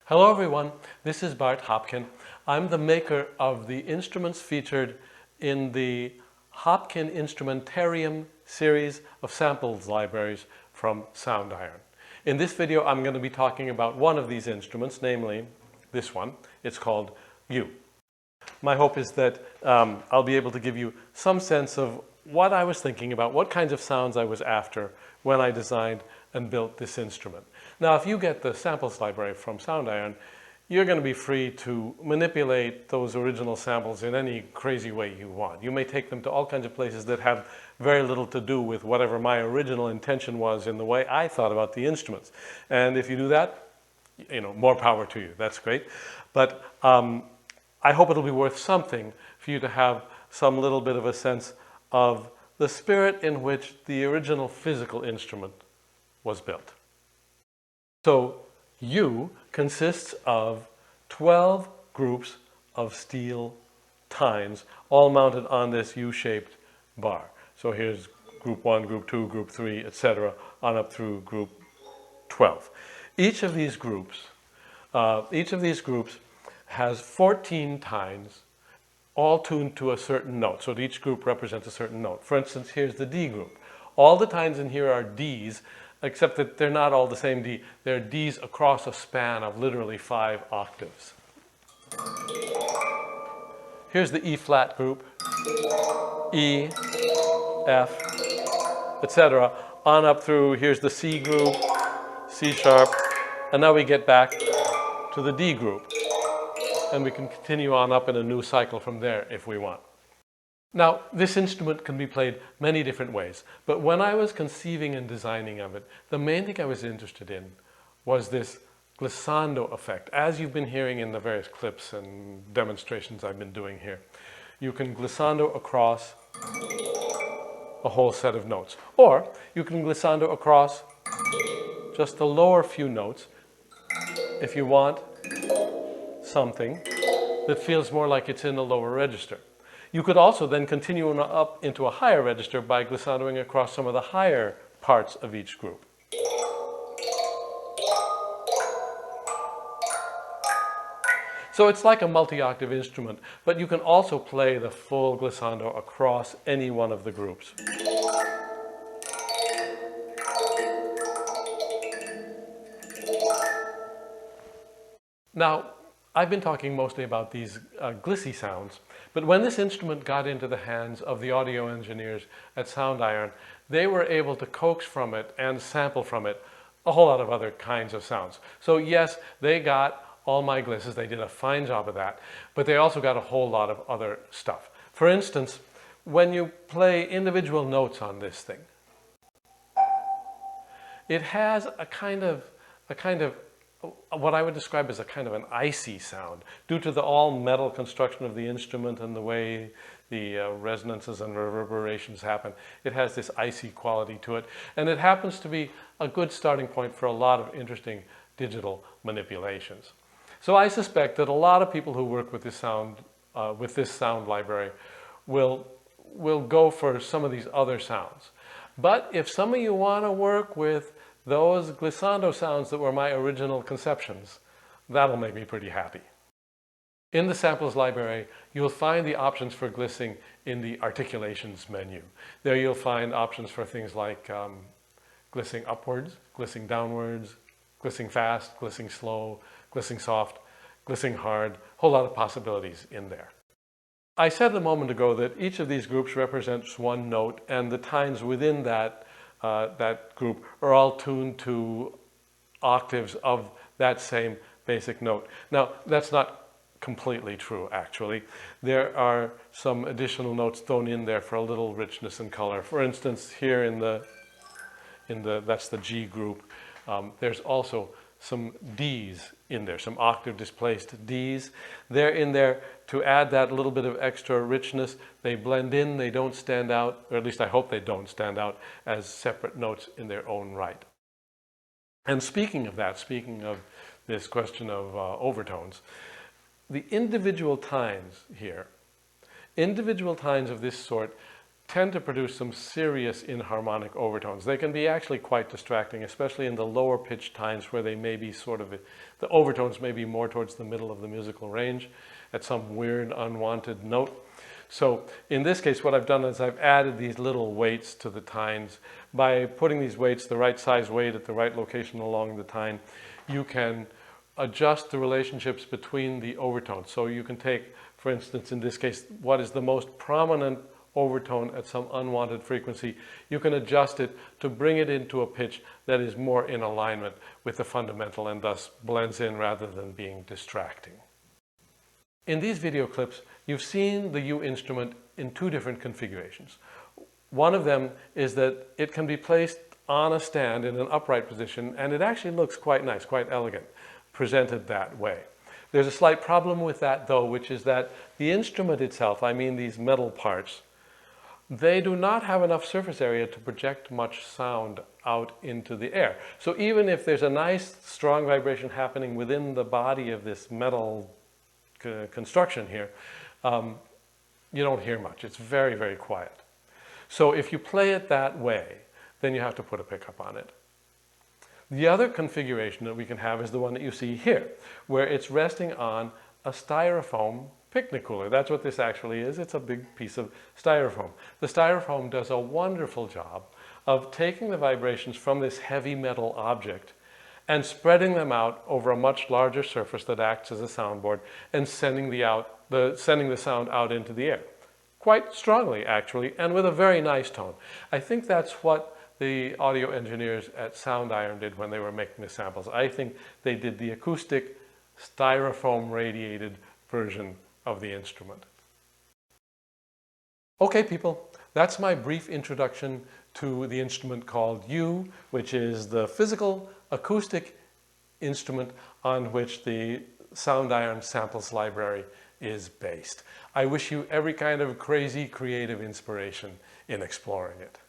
Hello everyone, this is Bart Hopkin. I'm the maker of the instruments featured in the Hopkin Instrumentarium series of samples libraries from Soundiron. In this video I'm going to be talking about one of these instruments, namely this one. It's called U. My hope is that I'll be able to give you some sense of what I was thinking about, what kinds of sounds I was after when I designed and built this instrument. Now, if you get the samples library from Soundiron, you're going to be free to manipulate those original samples in any crazy way you want. You may take them to all kinds of places that have very little to do with whatever my original intention was in the way I thought about the instruments. And if you do that, more power to you. That's great. But I hope it'll be worth something for you to have some little bit of a sense of the spirit in which the original physical instrument was built. So U consists of 12 groups of steel tines, all mounted on this U-shaped bar. So here's group 1, group 2, group 3, etc., on up through group 12. Each of these groups has 14 tines, all tuned to a certain note. So each group represents a certain note. For instance, here's the D group. All the tines in here are Ds, except that they're not all the same D. They're Ds across a span of literally 5 octaves. Here's the E flat group, E, F, etc. On up through, here's the C group, C sharp, and now we get back to the D group. And we can continue on up in a new cycle from there if we want. Now, this instrument can be played many different ways, but when I was conceiving and designing of it, the main thing I was interested in was this glissando effect. As you've been hearing in the various clips and demonstrations I've been doing here, you can glissando across a whole set of notes, or you can glissando across just the lower few notes if you want something that feels more like it's in a lower register. You could also then continue on up into a higher register by glissandoing across some of the higher parts of each group. So it's like a multi-octave instrument, but you can also play the full glissando across any one of the groups. Now, I've been talking mostly about these glissy sounds, but when this instrument got into the hands of the audio engineers at Soundiron, they were able to coax from it and sample from it a whole lot of other kinds of sounds. So yes, they got all my glisses, they did a fine job of that, but they also got a whole lot of other stuff. For instance, when you play individual notes on this thing, it has a kind of what I would describe as a kind of an icy sound due to the all metal construction of the instrument and the way the resonances and reverberations happen. It has this icy quality to it, and it happens to be a good starting point for a lot of interesting digital manipulations. So I suspect that a lot of people who work with this sound library will go for some of these other sounds. But if some of you want to work with those glissando sounds that were my original conceptions, that'll make me pretty happy. In the samples library, you'll find the options for glissing in the articulations menu. There you'll find options for things like glissing upwards, glissing downwards, glissing fast, glissing slow, glissing soft, glissing hard, a whole lot of possibilities in there. I said a moment ago that each of these groups represents one note, and the tines within that group are all tuned to octaves of that same basic note. Now, that's not completely true, actually. There are some additional notes thrown in there for a little richness and color. For instance, here that's the G group. There's also some Ds in there, some octave displaced Ds. They're in there to add that little bit of extra richness. They blend in, they don't stand out, or at least I hope they don't stand out as separate notes in their own right. And speaking of that, speaking of this question of overtones, the individual tines here, individual tines of this sort tend to produce some serious inharmonic overtones. They can be actually quite distracting, especially in the lower pitched times where they may be the overtones may be more towards the middle of the musical range at some weird unwanted note. So in this case, what I've done is I've added these little weights to the tines. By putting these weights, the right size weight at the right location along the tine, you can adjust the relationships between the overtones. So you can take, for instance, in this case, what is the most prominent overtone at some unwanted frequency, you can adjust it to bring it into a pitch that is more in alignment with the fundamental and thus blends in rather than being distracting. In these video clips, you've seen the U instrument in two different configurations. One of them is that it can be placed on a stand in an upright position, and it actually looks quite nice, quite elegant, presented that way. There's a slight problem with that though, which is that the instrument itself, I mean these metal parts, they do not have enough surface area to project much sound out into the air. So even if there's a nice strong vibration happening within the body of this metal construction here, you don't hear much. It's very, very quiet. So if you play it that way, then you have to put a pickup on it. The other configuration that we can have is the one that you see here, where it's resting on a styrofoam picnic cooler. That's what this actually is. It's a big piece of styrofoam. The styrofoam does a wonderful job of taking the vibrations from this heavy metal object and spreading them out over a much larger surface that acts as a soundboard and sending the sound out into the air. Quite strongly, actually, and with a very nice tone. I think that's what the audio engineers at Soundiron did when they were making the samples. I think they did the acoustic styrofoam radiated version of the instrument. Okay, people, that's my brief introduction to the instrument called U, which is the physical acoustic instrument on which the Soundiron samples library is based. I wish you every kind of crazy creative inspiration in exploring it.